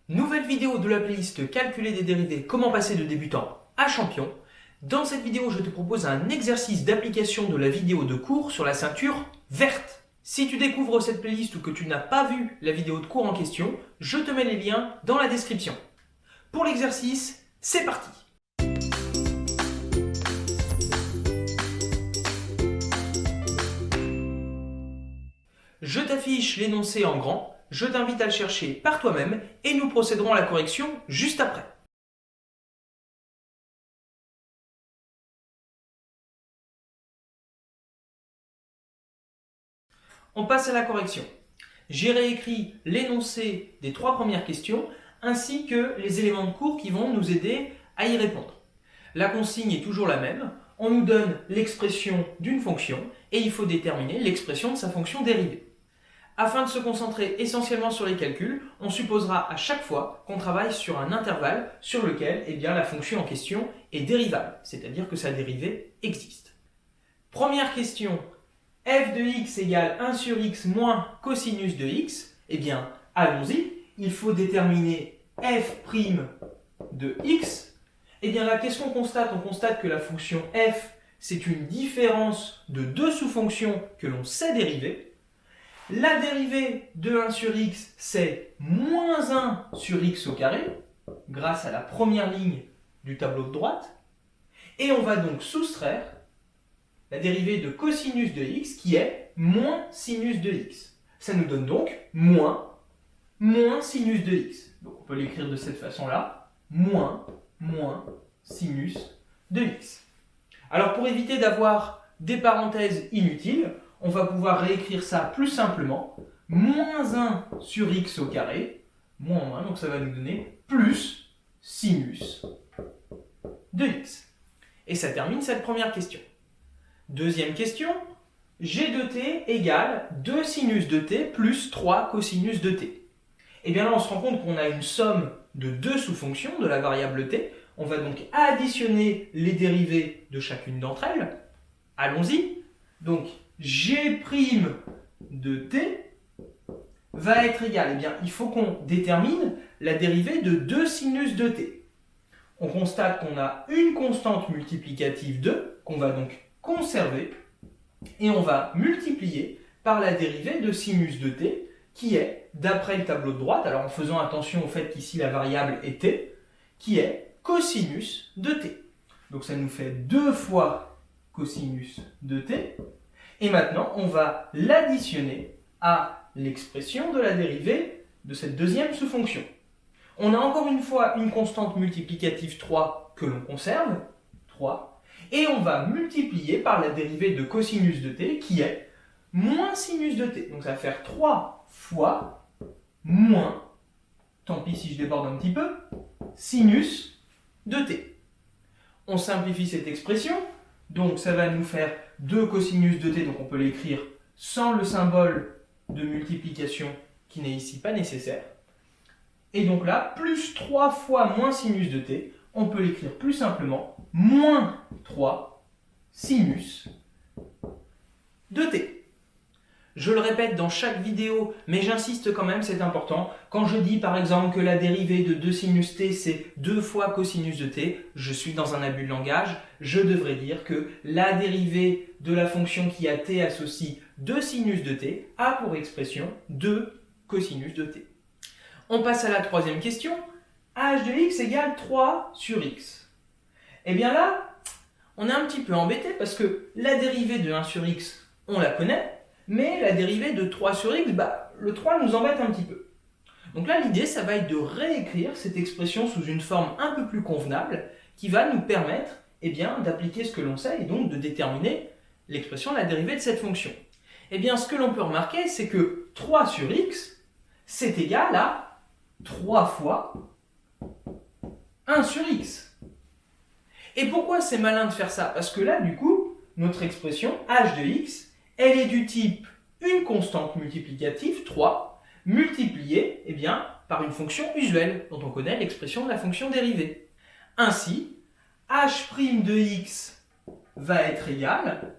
Nouvelle vidéo de la playlist Calculer des dérivés, comment passer de débutant à champion. Dans cette vidéo, je te propose un exercice d'application de la vidéo de cours sur la ceinture verte. Si tu découvres cette playlist ou que tu n'as pas vu la vidéo de cours en question, je te mets les liens dans la description. Pour l'exercice, c'est parti! Je t'affiche l'énoncé en grand, je t'invite à le chercher par toi-même et nous procéderons à la correction juste après. On passe à la correction. J'ai réécrit l'énoncé des 3 premières questions ainsi que les éléments de cours qui vont nous aider à y répondre. La consigne est toujours la même, on nous donne l'expression d'une fonction et il faut déterminer l'expression de sa fonction dérivée. Afin de se concentrer essentiellement sur les calculs, on supposera à chaque fois qu'on travaille sur un intervalle sur lequel la fonction en question est dérivable, c'est-à-dire que sa dérivée existe. Première question, f de x égale 1 sur x moins cosinus de x. Allons-y, il faut déterminer f' de x. Là, qu'est-ce qu'on constate? On constate que la fonction f, c'est une différence de deux sous-fonctions que l'on sait dériver. La dérivée de 1 sur x, c'est moins 1 sur x au carré, grâce à la première ligne du tableau de droite. Et on va donc soustraire la dérivée de cosinus de x, qui est moins sinus de x. Ça nous donne donc moins sinus de x. Donc on peut l'écrire de cette façon-là, moins sinus de x. Alors pour éviter d'avoir des parenthèses inutiles, on va pouvoir réécrire ça plus simplement. Moins 1 sur x au carré, moins 1, donc ça va nous donner plus sinus de x. Et ça termine cette première question. Deuxième question, g de t égale 2 sinus de t plus 3 cosinus de t. Là, on se rend compte qu'on a une somme de deux sous-fonctions de la variable t. On va donc additionner les dérivées de chacune d'entre elles. Allons-y. Donc, g' de t va être égal, il faut qu'on détermine la dérivée de 2 sinus de t. On constate qu'on a une constante multiplicative 2, qu'on va donc conserver, et on va multiplier par la dérivée de sinus de t, qui est, d'après le tableau de droite, alors en faisant attention au fait qu'ici la variable est t, qui est cosinus de t. Donc ça nous fait 2 fois cosinus de t, et maintenant on va l'additionner à l'expression de la dérivée de cette deuxième sous-fonction. On a encore une fois une constante multiplicative 3 que l'on conserve, 3, et on va multiplier par la dérivée de cosinus de t qui est moins sinus de t. Donc ça va faire 3 fois moins, tant pis si je déborde un petit peu, sinus de t. On simplifie cette expression, donc ça va nous faire 2 cosinus de t, donc on peut l'écrire sans le symbole de multiplication qui n'est ici pas nécessaire. Et donc là, plus 3 fois moins sinus de t, on peut l'écrire plus simplement, moins 3 sinus de t. Je le répète dans chaque vidéo, mais j'insiste quand même, c'est important. Quand je dis par exemple que la dérivée de 2 sinus t, c'est 2 fois cosinus de t, je suis dans un abus de langage. Je devrais dire que la dérivée de la fonction qui a t associe 2 sinus de t a pour expression 2 cosinus de t. On passe à la troisième question. h de x égale 3 sur x. Là, on est un petit peu embêté parce que la dérivée de 1 sur x, on la connaît, mais la dérivée de 3 sur x, le 3 nous embête un petit peu. Donc là, l'idée, ça va être de réécrire cette expression sous une forme un peu plus convenable qui va nous permettre d'appliquer ce que l'on sait et donc de déterminer l'expression de la dérivée de cette fonction. Ce que l'on peut remarquer, c'est que 3 sur x, c'est égal à 3 fois 1 sur x. Et pourquoi c'est malin de faire ça? Parce que là, du coup, notre expression h de x, elle est du type une constante multiplicative, 3, multipliée par une fonction usuelle, dont on connaît l'expression de la fonction dérivée. Ainsi, h' de x va être égal,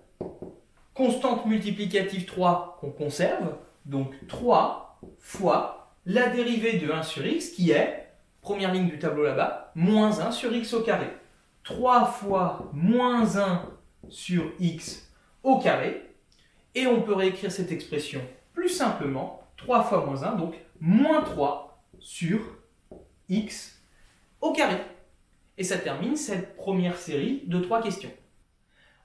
constante multiplicative 3 qu'on conserve, donc 3 fois la dérivée de 1 sur x qui est, première ligne du tableau là-bas, moins 1 sur x au carré. 3 fois moins 1 sur x au carré. Et on peut réécrire cette expression plus simplement, 3 fois moins 1, donc moins 3 sur x au carré. Et ça termine cette première série de 3 questions.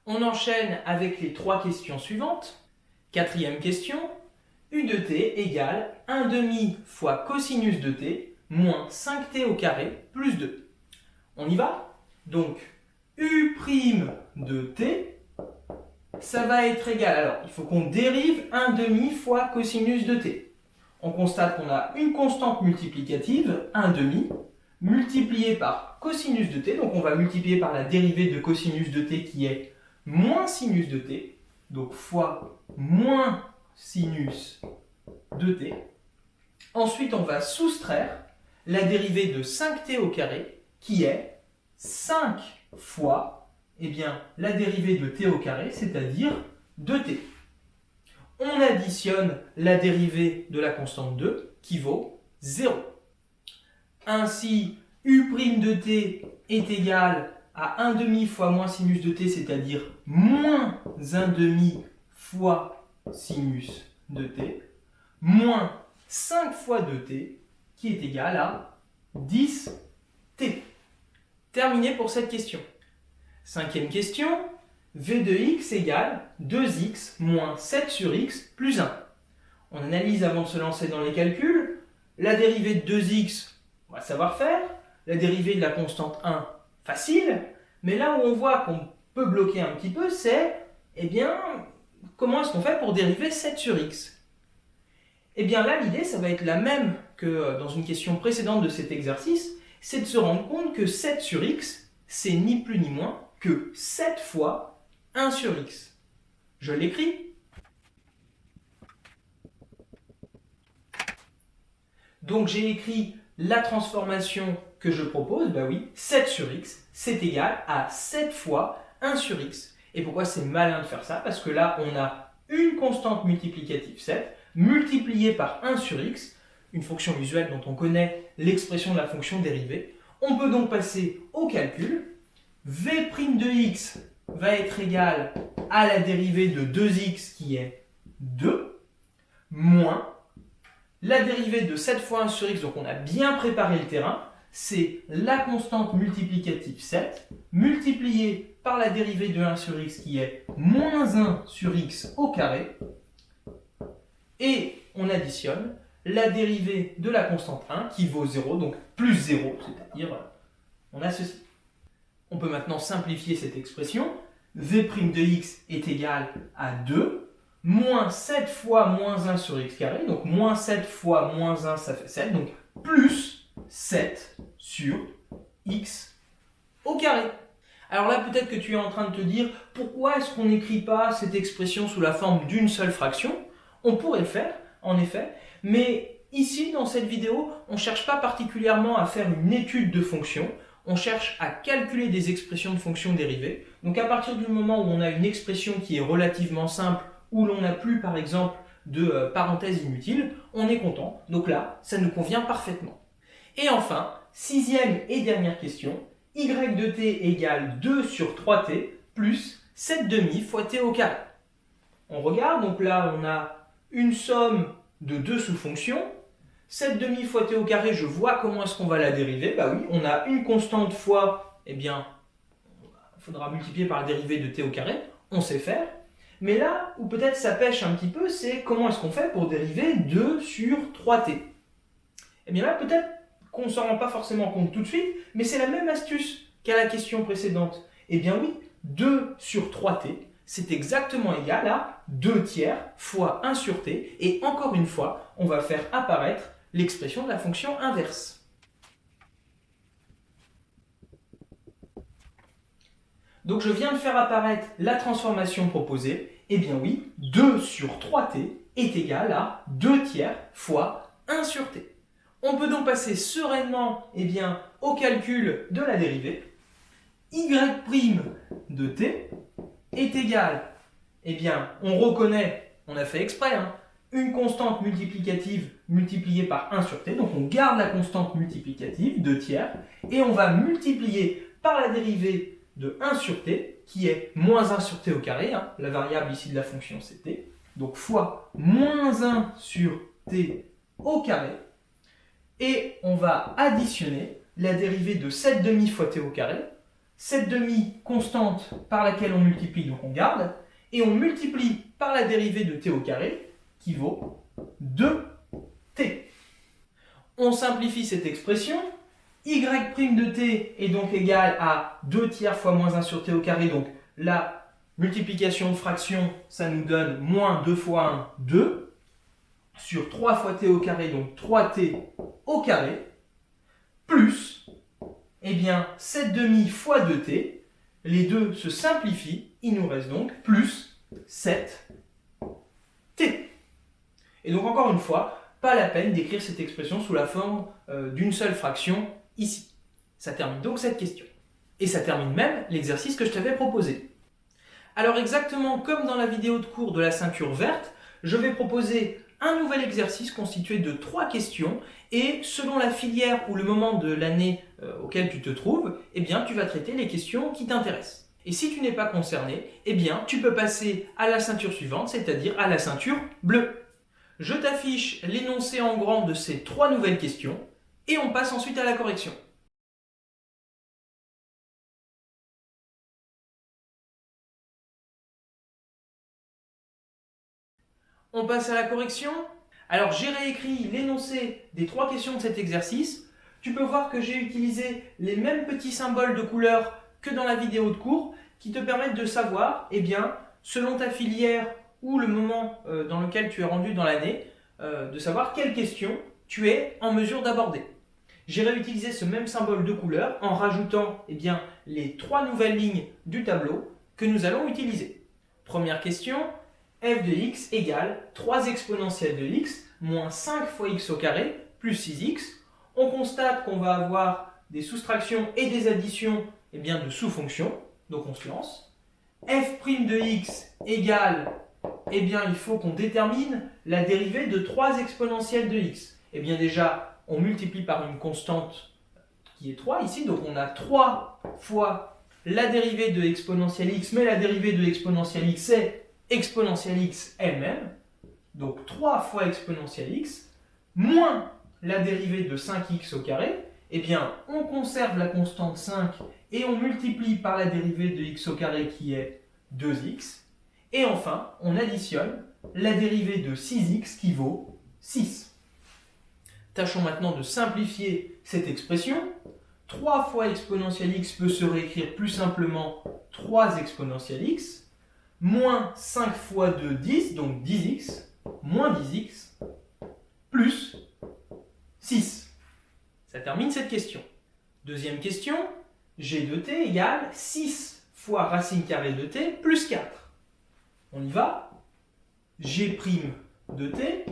On enchaîne avec les 3 questions suivantes. Quatrième question, u de t égale 1 demi fois cosinus de t moins 5t au carré plus 2. On y va? Donc, u' de t, ça va être égal. Alors, il faut qu'on dérive 1 demi fois cosinus de t. On constate qu'on a une constante multiplicative, 1 demi, multipliée par cosinus de t. Donc, on va multiplier par la dérivée de cosinus de t qui est moins sinus de t. Donc, fois moins sinus de t. Ensuite, on va soustraire la dérivée de 5t au carré qui est 5 fois la dérivée de t au carré, c'est-à-dire 2t. On additionne la dérivée de la constante 2 qui vaut 0. Ainsi, u' de t est égal à 1 demi fois moins sinus de t, c'est-à-dire moins 1 demi fois sinus de t, moins 5 fois 2t, qui est égal à 10t. Terminé pour cette question. Cinquième question, v de x égale 2x moins 7 sur x plus 1. On analyse avant de se lancer dans les calculs. La dérivée de 2x, on va savoir faire. La dérivée de la constante 1, facile. Mais là où on voit qu'on peut bloquer un petit peu, c'est, comment est-ce qu'on fait pour dériver 7 sur x? Là, l'idée, ça va être la même que dans une question précédente de cet exercice, c'est de se rendre compte que 7 sur x, c'est ni plus ni moins que 7 fois 1 sur x. Je l'écris. Donc j'ai écrit la transformation que je propose, 7 sur x, c'est égal à 7 fois 1 sur x. Et pourquoi c'est malin de faire ça? Parce que là, on a une constante multiplicative 7, multipliée par 1 sur x, une fonction visuelle dont on connaît l'expression de la fonction dérivée. On peut donc passer au calcul. V' de x va être égal à la dérivée de 2x qui est 2, moins la dérivée de 7 fois 1 sur x, donc on a bien préparé le terrain, c'est la constante multiplicative 7, multipliée par la dérivée de 1 sur x qui est moins 1 sur x au carré, et on additionne la dérivée de la constante 1 qui vaut 0, donc plus 0, c'est-à-dire on a ceci. On peut maintenant simplifier cette expression. V' de x est égal à 2, moins 7 fois moins 1 sur x carré, donc moins 7 fois moins 1, ça fait 7, donc plus 7 sur x au carré. Alors là, peut-être que tu es en train de te dire, pourquoi est-ce qu'on n'écrit pas cette expression sous la forme d'une seule fraction? On pourrait le faire, en effet, mais ici, dans cette vidéo, on ne cherche pas particulièrement à faire une étude de fonction, on cherche à calculer des expressions de fonctions dérivées. Donc à partir du moment où on a une expression qui est relativement simple, où l'on n'a plus par exemple de parenthèses inutiles, on est content. Donc là, ça nous convient parfaitement. Et enfin, sixième et dernière question, y de t égale 2 sur 3t plus 7 demi fois t au carré. On regarde, donc là on a une somme de deux sous-fonctions. 7 demi fois t au carré, je vois comment est-ce qu'on va la dériver. On a une constante fois, il faudra multiplier par la dérivée de t au carré, on sait faire. Mais là où peut-être ça pêche un petit peu, c'est comment est-ce qu'on fait pour dériver 2 sur 3t. Là, peut-être qu'on ne s'en rend pas forcément compte tout de suite, mais c'est la même astuce qu'à la question précédente. 2 sur 3t, c'est exactement égal à 2 tiers fois 1 sur t, et encore une fois, on va faire apparaître l'expression de la fonction inverse. Donc je viens de faire apparaître la transformation proposée. 2 sur 3t est égal à 2 tiers fois 1 sur t. On peut donc passer sereinement au calcul de la dérivée. Y' de t est égal, on reconnaît, on a fait exprès, une constante multiplicative multipliée par 1 sur t. Donc on garde la constante multiplicative, 2 tiers, et on va multiplier par la dérivée de 1 sur t, qui est moins 1 sur t au carré. Hein. La variable ici de la fonction, c'est t. Donc fois moins 1 sur t au carré. Et on va additionner la dérivée de 7 demi fois t au carré. 7 demi constante par laquelle on multiplie, donc on garde. Et on multiplie par la dérivée de t au carré, qui vaut 2t. On simplifie cette expression. Y' de t est donc égal à 2 tiers fois moins 1 sur t au carré. Donc la multiplication de fractions, ça nous donne moins 2 fois 1, 2. Sur 3 fois t au carré, donc 3t au carré. Plus, eh bien, 7 demi fois 2t. Les deux se simplifient. Il nous reste donc plus 7t. Et donc encore une fois, pas la peine d'écrire cette expression sous la forme d'une seule fraction ici. Ça termine donc cette question. Et ça termine même l'exercice que je t'avais proposé. Alors exactement comme dans la vidéo de cours de la ceinture verte, je vais proposer un nouvel exercice constitué de 3 questions et selon la filière ou le moment de l'année auquel tu te trouves, eh bien tu vas traiter les questions qui t'intéressent. Et si tu n'es pas concerné, eh bien tu peux passer à la ceinture suivante, c'est-à-dire à la ceinture bleue. Je t'affiche l'énoncé en grand de ces 3 nouvelles questions et on passe ensuite à la correction. On passe à la correction. Alors j'ai réécrit l'énoncé des 3 questions de cet exercice. Tu peux voir que j'ai utilisé les mêmes petits symboles de couleur que dans la vidéo de cours qui te permettent de savoir, eh bien, selon ta filière ou le moment dans lequel tu es rendu dans l'année, de savoir quelle question tu es en mesure d'aborder. J'ai réutilisé ce même symbole de couleur en rajoutant eh bien, les 3 nouvelles lignes du tableau que nous allons utiliser. Première question, f de x égale 3 exponentielle de x moins 5 fois x au carré plus 6x. On constate qu'on va avoir des soustractions et des additions eh bien, de sous-fonctions, donc on se lance. f' de x égale, eh bien, il faut qu'on détermine la dérivée de 3 exponentielles de x. Eh bien déjà, on multiplie par une constante qui est 3 ici, donc on a 3 fois la dérivée de exponentielle x, mais la dérivée de exponentielle x c'est exponentielle x elle-même, donc 3 fois exponentielle x, moins la dérivée de 5x au carré, eh bien on conserve la constante 5 et on multiplie par la dérivée de x au carré qui est 2x, et enfin on additionne la dérivée de 6x qui vaut 6. Tâchons maintenant de simplifier cette expression. 3 fois exponentielle x peut se réécrire plus simplement 3 exponentielle x, moins 5 fois 2, 10, donc 10x, moins 10x, plus 6. Ça termine cette question. Deuxième question, g de t égale 6 fois racine carrée de t plus 4. On y va. G' de t,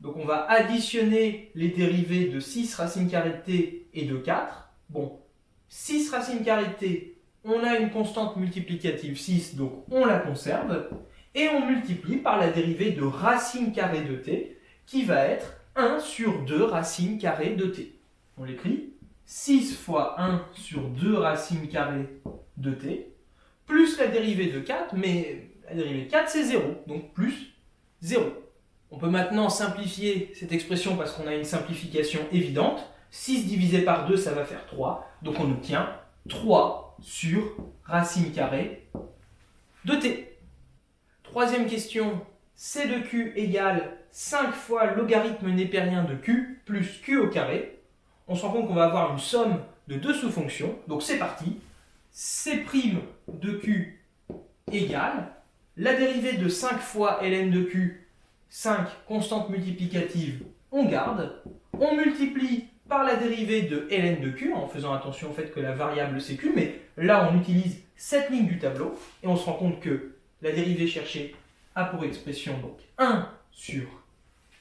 donc on va additionner les dérivées de 6 racine carrée de t et de 4. Bon, 6 racine carrée de t, on a une constante multiplicative 6, donc on la conserve. Et on multiplie par la dérivée de racine carrée de t, qui va être 1 sur 2 racine carrée de t. On l'écrit 6 fois 1 sur 2 racine carrée de t, plus la dérivée de 4, mais la dérivée de 4 c'est 0, donc plus 0. On peut maintenant simplifier cette expression parce qu'on a une simplification évidente. 6 divisé par 2, ça va faire 3. Donc on obtient 3 sur racine carrée de t. Troisième question, c de q égale 5 fois logarithme népérien de q plus q au carré. On se rend compte qu'on va avoir une somme de 2 sous-fonctions. Donc c'est parti. c' de q égale la dérivée de 5 fois ln de q, 5 constante multiplicative, on garde. On multiplie par la dérivée de ln de q, en faisant attention au fait que la variable c'est q, mais là on utilise cette ligne du tableau, et on se rend compte que la dérivée cherchée a pour expression donc 1 sur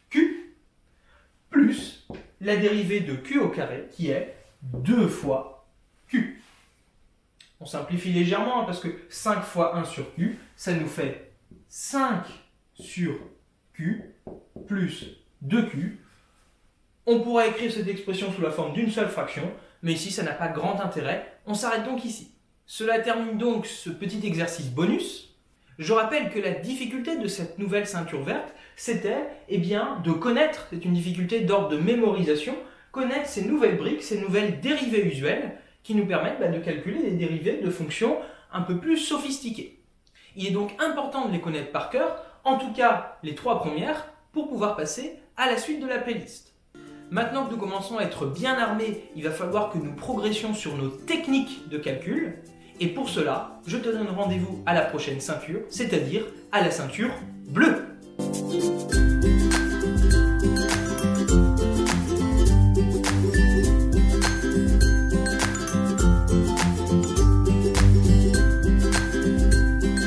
q, plus la dérivée de q au carré, qui est 2 fois q. On simplifie légèrement, parce que 5 fois 1 sur q, ça nous fait 5 sur Q plus 2Q. On pourra écrire cette expression sous la forme d'une seule fraction, mais ici ça n'a pas grand intérêt, on s'arrête donc ici. Cela termine donc ce petit exercice bonus. Je rappelle que la difficulté de cette nouvelle ceinture verte, c'était de connaître, c'est une difficulté d'ordre de mémorisation, connaître ces nouvelles briques, ces nouvelles dérivées usuelles qui nous permettent de calculer des dérivées de fonctions un peu plus sophistiquées. Il est donc important de les connaître par cœur, en tout cas les 3 premières, pour pouvoir passer à la suite de la playlist. Maintenant que nous commençons à être bien armés, il va falloir que nous progressions sur nos techniques de calcul. Et pour cela, je te donne rendez-vous à la prochaine ceinture, c'est-à-dire à la ceinture bleue.